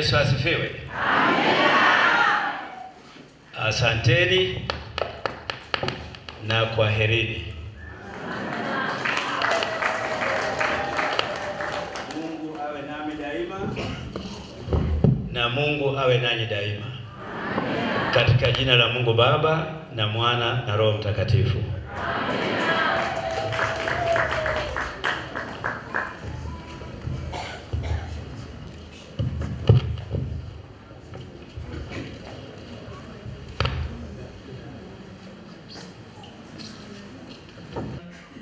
Yesu asifiwe. Asanteni na kwaherini. Mungu awe nami daima na Mungu awe nanyi daima. Katika jina la Mungu Baba na Mwana na Roho Mtakatifu.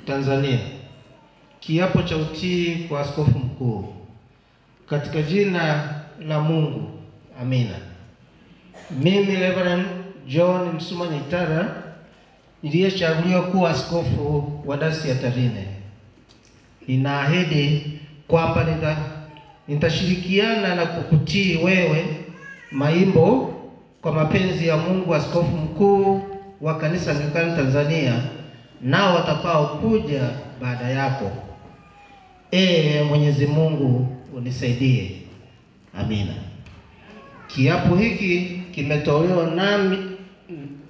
Tanzania. Kiapo cha utii kwa askofu mkuu. Katika jina la Mungu. Amina. Mimi Reverend John Msuma Nyaitara niliyechaguliwa kuwa askofu wa Dayosisi ya Tarime. Ninaahidi kwamba nitashirikiana na kukutii wewe Maimbo kwa mapenzi ya Mungu, askofu mkuu wa Kanisa Anglikana Tanzania, nao watakao kuja baada yako. Mwenyezi Mungu unisaidie. Amina. Kiapo hiki kimetolewa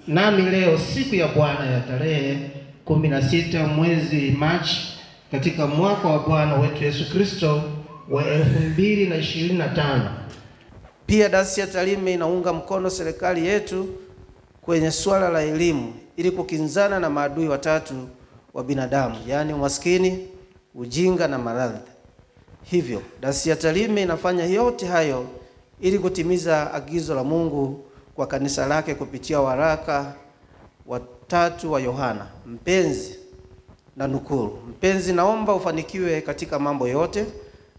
nami leo siku ya Bwana ya tarehe 16 mwezi Machi katika mwaka wa Bwana wetu Yesu Kristo wa 2025. Pia Dayosisi ya Tarime inaunga mkono serikali yetu kwenye swala la elimu ili kukinzana na maadui watatu wa binadamu, yaani umaskini, ujinga na maradhi. Hivyo Dayosisi ya Tarime inafanya yote hayo ili kutimiza agizo la Mungu kwa kanisa lake kupitia waraka wa 3 wa Yohana. Mpenzi, na nukuru, mpenzi, naomba ufanikiwe katika mambo yote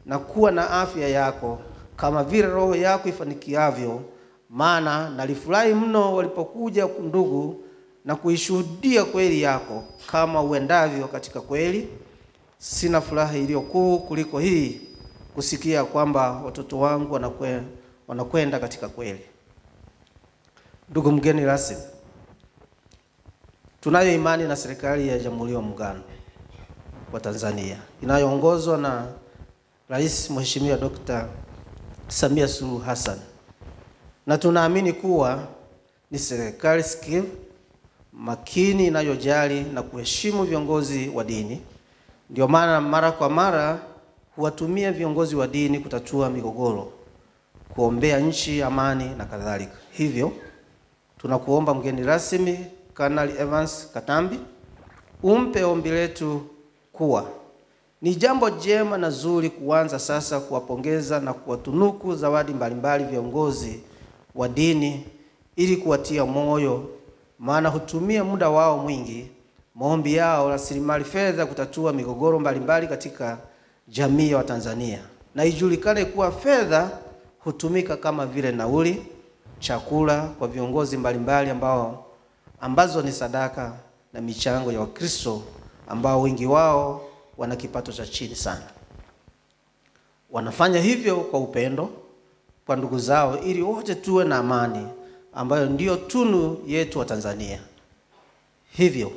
na kuwa na afya yako kama vile roho yako ifanikiavyo, maana nalifurahi mno walipokuja ndugu na kuishuhudia kweli yako kama uendavyo katika kweli. Sina furaha iliyo kuu kuliko hii, kusikia kwamba watoto wangu wanakwenda katika kweli. Ndugu mgeni rasmi, tunayo imani na serikali ya Jamhuri ya Muungano wa Tanzania inayoongozwa na Rais Mheshimiwa Dr. Samia Suluhu Hassan, na tunaamini kuwa ni serikali sikivu, makini, inayojali na kuheshimu viongozi wa dini. Ndio maana mara kwa mara huwatumia viongozi wa dini kutatua migogoro, kuombea nchi amani na kadhalika. Hivyo tunakuomba mgeni rasmi Kanali Evans Katambi umpe ombi letu kuwa ni jambo jema na zuri kuanza sasa kuwapongeza na kuwatunuku zawadi mbalimbali viongozi wa dini ili kuwatia moyo, maana hutumia muda wao mwingi, maombi yao, rasilimali fedha kutatua migogoro mbalimbali katika jamii ya Watanzania. Na ijulikane kuwa fedha hutumika kama vile nauli, chakula kwa viongozi mbalimbali ambazo ni sadaka na michango ya Wakristo ambao wengi wao wana kipato cha chini sana. Wanafanya hivyo kwa upendo kwa ndugu zao ili wote tuwe na amani ambayo ndiyo tunu yetu wa Tanzania. Hivyo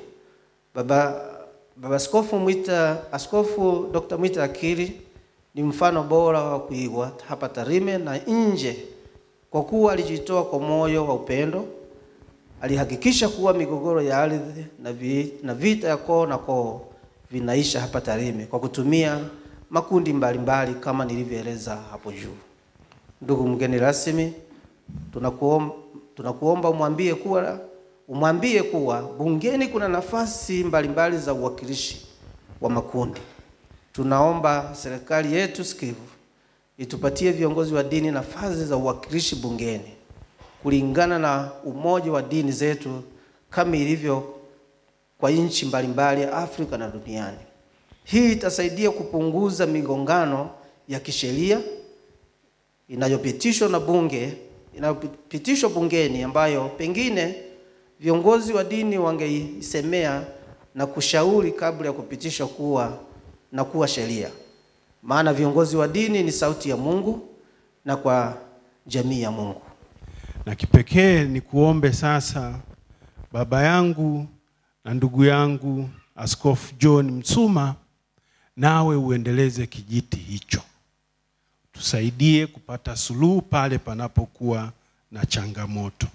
Askofu Dr. Mwita Akili ni mfano bora wa kuigwa hapa Tarime na nje, kwa kuwa alijitoa kwa moyo wa upendo. Alihakikisha kuwa migogoro ya ardhi na vita ya koo na koo vinaisha hapa Tarime kwa kutumia makundi mbalimbali kama nilivyoeleza hapo juu. Ndugu mgeni rasmi, tunakuomba umwambie kuwa bungeni kuna nafasi mbalimbali za uwakilishi wa makundi. Tunaomba serikali yetu sikivu itupatie viongozi wa dini nafasi za uwakilishi bungeni kulingana na umoja wa dini zetu kama ilivyo kwa nchi mbalimbali ya Afrika na duniani. Hii itasaidia kupunguza migongano ya kisheria inayopitishwa bungeni ambayo pengine viongozi wa dini wangeisemea na kushauri kabla ya kupitisha kuwa sheria. Maana viongozi wa dini ni sauti ya Mungu na kwa jamii ya Mungu. Na kipekee ni kuombe sasa baba yangu na ndugu yangu Askofu John Msuma, nawe uendeleze kijiti hicho. tusaidie kupata suluhu pale panapokuwa na changamoto.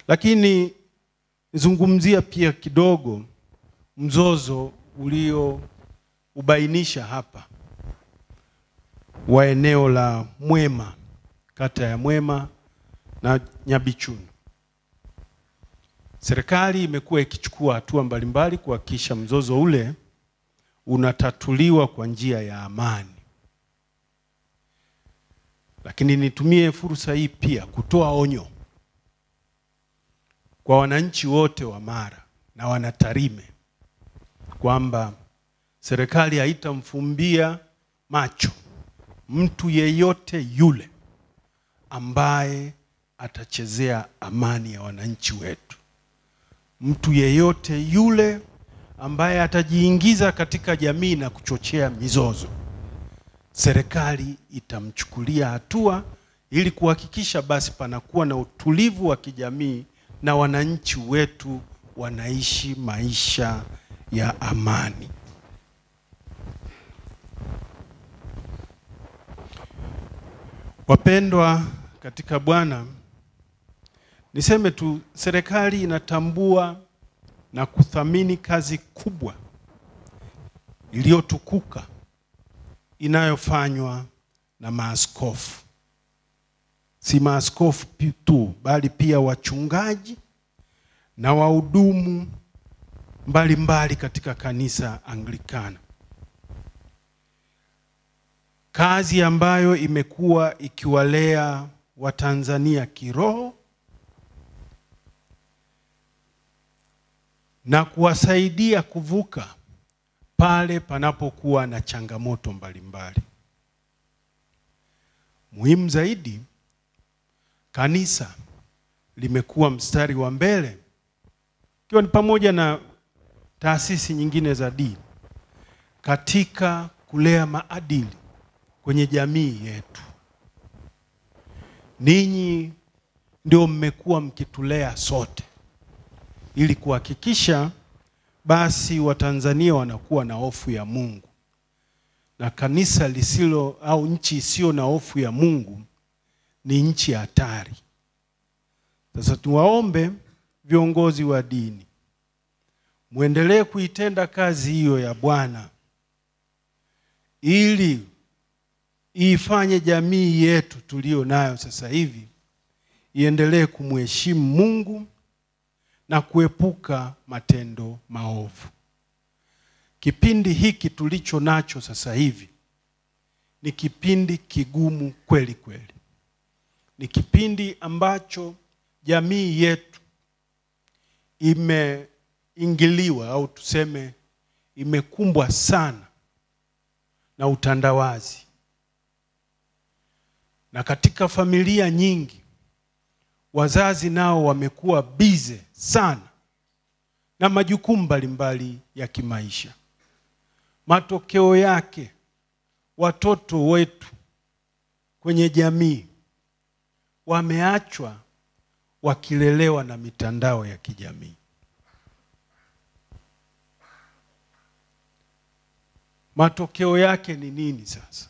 Lakini nizungumzia pia kidogo mzozo ubainisha hapa wa eneo la Mwema, kata ya Mwema na Nyabichuni. Serikali imekuwa ikichukua hatua mbalimbali kuhakikisha mzozo ule unatatuliwa kwa njia ya amani. Lakini nitumie fursa hii pia kutoa onyo kwa wananchi wote wa Mara na Wanatarime kwamba serikali haitamfumbia macho mtu yeyote yule ambaye atachezea amani ya wananchi wetu. Mtu yeyote yule ambaye atajiingiza katika jamii na kuchochea mizozo, serikali itamchukulia hatua ili kuhakikisha basi panakuwa na utulivu wa kijamii na wananchi wetu wanaishi maisha ya amani. Wapendwa katika Bwana, niseme tu serikali inatambua na kuthamini kazi kubwa iliyotukuka inayofanywa na maaskofu. Si maaskofu tu, bali pia wachungaji na wahudumu mbalimbali katika kanisa Anglikana. Kazi ambayo imekuwa ikiwalea Watanzania kiroho na kuwasaidia kuvuka pale panapokuwa na changamoto mbalimbali. Muhimu zaidi, kanisa limekuwa mstari wa mbele, ikiwa ni pamoja na taasisi nyingine za dini, katika kulea maadili kwenye jamii yetu. Ninyi ndio mmekuwa mkitulea sote ili kuhakikisha basi Watanzania wanakuwa na hofu ya Mungu. Na kanisa lisilo au nchi isiyo na hofu ya Mungu ni nchi hatari. Sasa tuwaombe viongozi wa dini, muendelee kuitenda kazi hiyo ya Bwana ili ifanye jamii yetu tulio nayo sasa hivi iendelee kumheshimu Mungu na kuepuka matendo maovu. Kipindi hiki tulicho nacho sasa hivi ni kipindi kigumu kweli kweli. Ni kipindi ambacho jamii yetu imeingiliwa au tuseme imekumbwa sana na utandawazi. Na katika familia nyingi wazazi nao wamekuwa bize sana na majukumu mbalimbali ya kimaisha. Matokeo yake watoto wetu kwenye jamii wameachwa wakilelewa na mitandao ya kijamii. Matokeo yake ni nini sasa?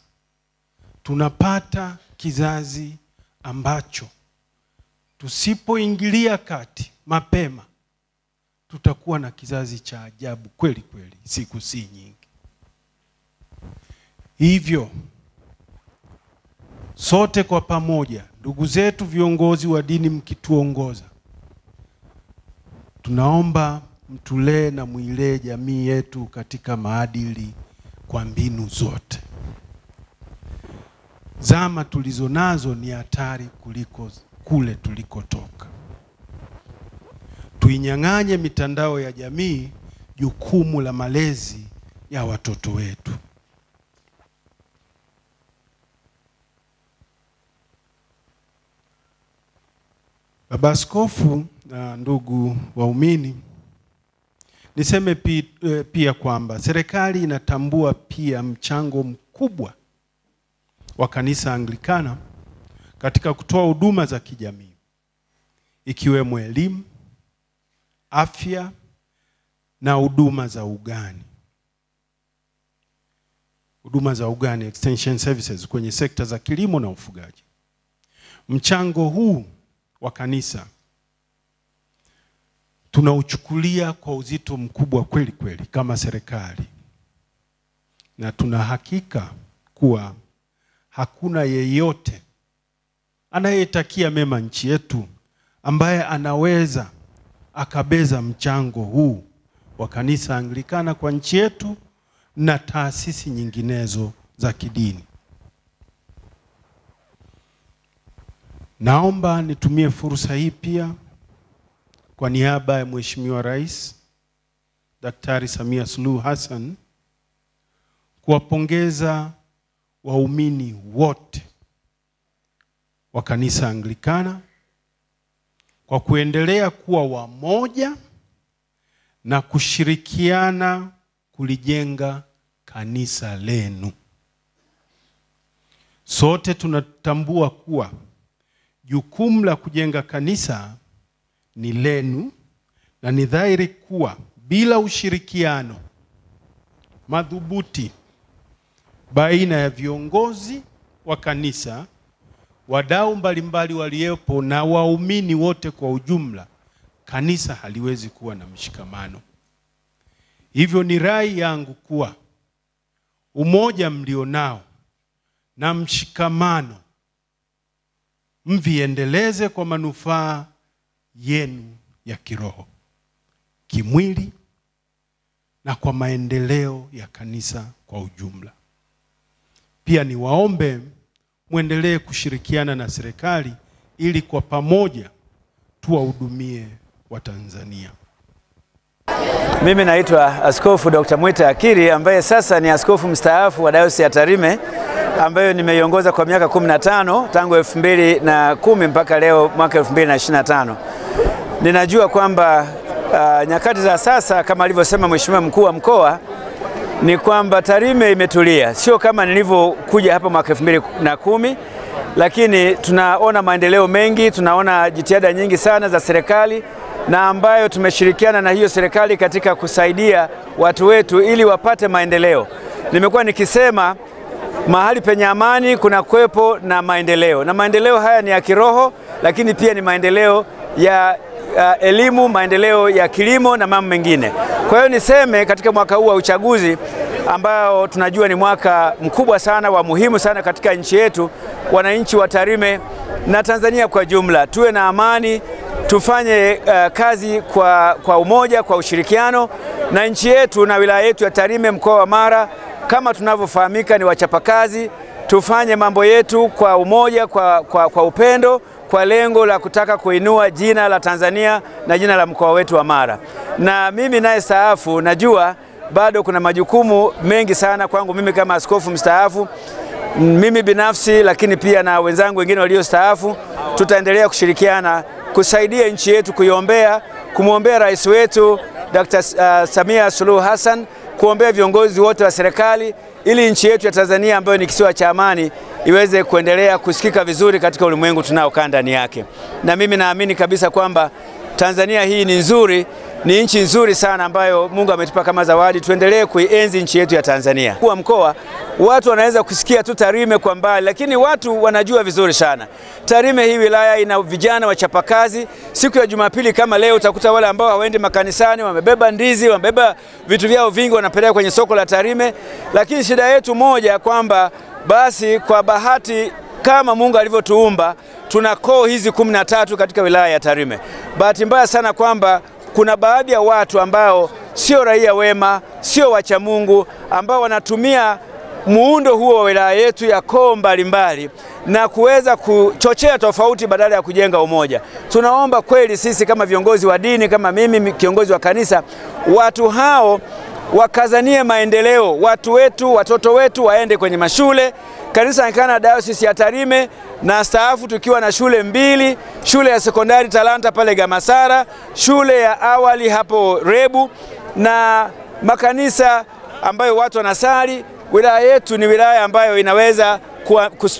Tunapata kizazi ambacho tusipoingilia kati mapema tutakuwa na kizazi cha ajabu kweli kweli siku si nyingi. Hivyo sote kwa pamoja, ndugu zetu viongozi wa dini mkituongoza, tunaomba mtulee na muilee jamii yetu katika maadili kwa mbinu zote. Zama tulizo nazo ni hatari kuliko kule tulikotoka. Tuinyang'anye mitandao ya jamii jukumu la malezi ya watoto wetu. Baba Askofu na ndugu waumini, niseme pia kwamba serikali inatambua pia mchango mkubwa wa kanisa Anglikana katika kutoa huduma za kijamii, ikiwemo elimu, afya na huduma za ugani. huduma za ugani, extension services, kwenye sekta za kilimo na ufugaji. Mchango huu wa kanisa tunauchukulia kwa uzito mkubwa kweli kweli kama serikali, na tuna hakika kuwa hakuna yeyote anayetakia mema nchi yetu ambaye anaweza akabeza mchango huu wa kanisa Anglikana kwa nchi yetu na taasisi nyinginezo za kidini. Naomba nitumie fursa hii pia kwa niaba ya Mheshimiwa Rais Daktari Samia Suluhu Hassan kuwapongeza waumini wote wa kanisa Anglikana kwa kuendelea kuwa wamoja na kushirikiana kulijenga kanisa lenu. Sote tunatambua kuwa jukumu la kujenga kanisa ni lenu, na ni dhahiri kuwa bila ushirikiano madhubuti baina ya viongozi wa kanisa, wadau mbalimbali waliopo na waumini wote kwa ujumla, kanisa haliwezi kuwa na mshikamano. Hivyo ni rai yangu kuwa umoja mlionao na mshikamano mviendeleze kwa manufaa yenu ya kiroho, kimwili na kwa maendeleo ya kanisa kwa ujumla. Pia niwaombe muendelee kushirikiana na serikali ili kwa pamoja tuwahudumie Watanzania. Mimi naitwa Askofu Dr. Mwita Akiri ambaye sasa ni askofu mstaafu wa Dayosisi ya Tarime, ambayo nimeiongoza kwa miaka 15 tangu 2010 mpaka leo mwaka 2025. Ninajua kwamba nyakati za sasa kama alivyosema Mheshimiwa Mkuu wa Mkoa ni kwamba Tarime imetulia, sio kama nilivyokuja hapa mwaka 2010, lakini tunaona maendeleo mengi, tunaona jitihada nyingi sana za serikali na ambayo tumeshirikiana na hiyo serikali katika kusaidia watu wetu ili wapate maendeleo. Nimekuwa nikisema mahali penye amani kuna kuwepo na maendeleo, na maendeleo haya ni ya kiroho, lakini pia ni maendeleo ya elimu, maendeleo ya kilimo na mambo mengine. Kwa hiyo niseme katika mwaka huu wa uchaguzi ambao tunajua ni mwaka mkubwa sana wa muhimu sana katika nchi yetu, wananchi wa Tarime na Tanzania kwa jumla, tuwe na amani, tufanye kazi kwa umoja, kwa ushirikiano, na nchi yetu na wilaya yetu ya Tarime, mkoa wa Mara, kama tunavyofahamika ni wachapakazi, tufanye mambo yetu kwa umoja, kwa upendo, kwa lengo la kutaka kuinua jina la Tanzania na jina la mkoa wetu wa Mara. Na mimi naye staafu, najua bado kuna majukumu mengi sana kwangu mimi kama askofu mstaafu, mimi binafsi, lakini pia na wenzangu wengine waliostaafu. Tutaendelea kushirikiana kusaidia nchi yetu, kuiombea, kumwombea rais wetu Dr. Samia Suluhu Hassan, kuombea viongozi wote wa serikali ili nchi yetu ya Tanzania ambayo ni kisiwa cha amani iweze kuendelea kusikika vizuri katika ulimwengu tunaokaa ndani yake. Na mimi naamini kabisa kwamba Tanzania hii ni nzuri, ni nchi nzuri sana ambayo Mungu ametupa kama zawadi. Tuendelee kuienzi nchi yetu ya Tanzania. Kwa mkoa, watu wanaweza kusikia tu Tarime kwa mbali, lakini watu wanajua vizuri sana. Tarime hii wilaya ina vijana wachapakazi. Siku ya Jumapili kama leo utakuta wale ambao hawaendi makanisani, wamebeba ndizi, wamebeba vitu vyao vingi, wanapeleka kwenye soko la Tarime. Lakini shida yetu moja kwamba basi kwa bahati kama Mungu alivyotuumba tuna koo hizi 13 katika wilaya ya Tarime. Bahati mbaya sana kwamba kuna baadhi ya watu ambao sio raia wema, sio wacha Mungu, ambao wanatumia muundo huo wa wilaya yetu ya koo mbalimbali na kuweza kuchochea tofauti badala ya kujenga umoja. Tunaomba kweli sisi kama viongozi wa dini, kama mimi kiongozi wa kanisa, watu hao wakazanie maendeleo, watu wetu, watoto wetu waende kwenye mashule. Kanisa Anglikana Dayosisi ya Tarime na staafu tukiwa na shule 2, shule ya sekondari Talanta pale Gamasara, shule ya awali hapo Rebu, na makanisa ambayo watu wanasali. Wilaya yetu ni wilaya ambayo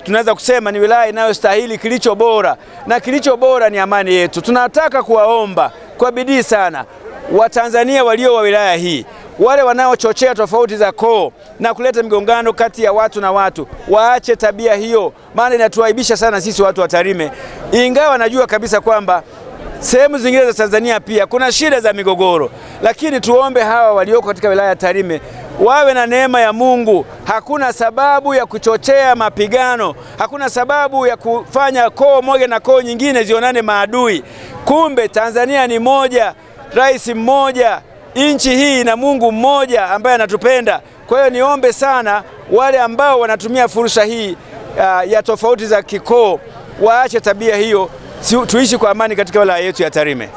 tunaweza kusema ni wilaya inayostahili kilicho bora, na kilicho bora ni amani yetu. Tunataka kuwaomba kwa bidii sana Watanzania walio wa wilaya hii wale wanaochochea tofauti za koo na kuleta migongano kati ya watu na watu waache tabia hiyo, maana inatuaibisha sana sisi watu wa Tarime. Ingawa najua kabisa kwamba sehemu zingine za Tanzania pia kuna shida za migogoro, lakini tuombe hawa walioko katika wilaya ya Tarime wawe na neema ya Mungu. Hakuna sababu ya kuchochea mapigano, hakuna sababu ya kufanya koo moja na koo nyingine zionane maadui. Kumbe Tanzania ni moja, rais mmoja, nchi hii na Mungu mmoja ambaye anatupenda. Kwa hiyo niombe sana wale ambao wanatumia fursa hii ya tofauti za kikoo waache tabia hiyo, tuishi kwa amani katika wilaya yetu ya Tarime.